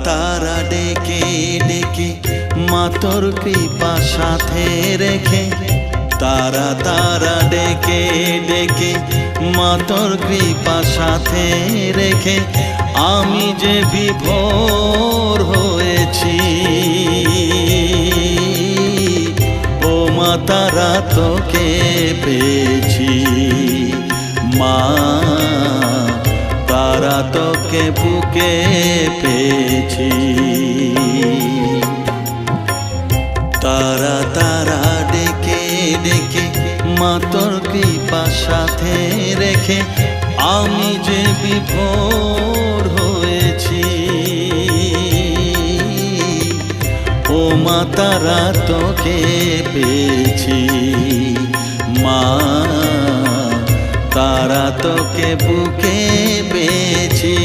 তারা ডেকে ডেকে মা তোর কৃপা সাথে রেখে, তারা তারা ডেকে ডেকে মা তোর কৃপা সাথে রেখে আমি যে বিভোর হয়েছি। ও মা তারা তোকে পেয়েছি, মা তারা তোকে বুকে পেয়েছি। তারা তারা ডেকে ডেকে মা তোর কৃপা সাথে রেখে আমি যে বিভোর হয়েছি। ও মা তারা তোকে পেয়েছি, মা তারা তোকে বুকে পেয়েছি।